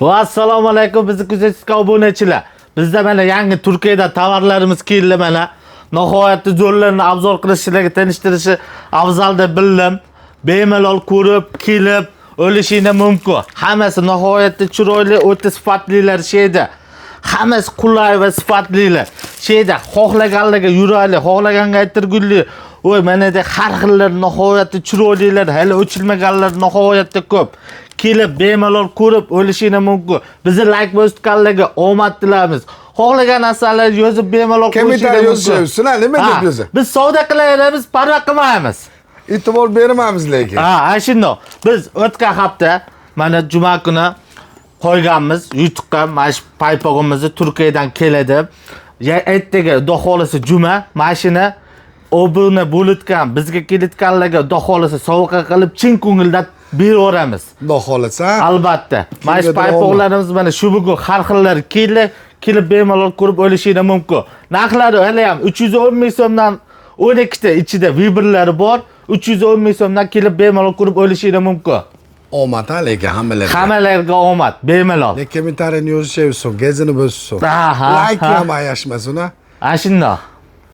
Va assalomu alaykum bizni kuzatishga obunachilar. Bizda mana yangi Turkiyada tovarlarimiz keldi mana. Nihoyatda zo'rlarni obzor qilishlarga tanishtirishi afzal deb bildim. Bemalol ko'rib, kelib, o'lishinglar mumkin. Hammasi nihoyatda chiroyli, o'ta sifatlilar şeyda. Hammasi qulay va sifatlilar. Şeyda xohlaganlarga yurayli, xohlaganga aytirgulli. Oy menada har xillar nihoyatda chiroylilar, hali o'chilmaganlar nihoyatda ko'p. Kelib bemalol ko'rib o'lishinglar mumkin. Bizni like bosganlarga omad tilaymiz. Xohlagan narsalar yozib bemalol qo'yishinglar mumkin. Sizlar nima deb yozing? Biz savdo qilayapmiz, parva qilmaymiz. E'tibor bermaymiz lekin. Shunday. Biz o'tgan hafta mana juma kuni qo'yganmiz YouTube'ga mana shu paypog'imizni Turkiyadan keladi. Ertaga xudo xolasa juma mashina obuna bo'lutgan, bizga kelayotganlarga xudo xolasa sovg'a qilib chin ko'ngildan beraveramiz. Xudo xolasa. Albatta. Mana shu paypoqlarimiz mana shu bugun har xillari kelib bemalol ko'rib olishinglar mumkin. Narxlari hali ham 310 ming so'mdan 12 ta ichida vibrlari bor. 310 ming so'mdan kelib bemalol ko'rib olishinglar mumkin. Omad lekin hammalarga. Hammalarga omad, bemalol. Kommentariyni yozishingiz, gazini bosishsin. Like ham ayashmasin, ha. Shunday.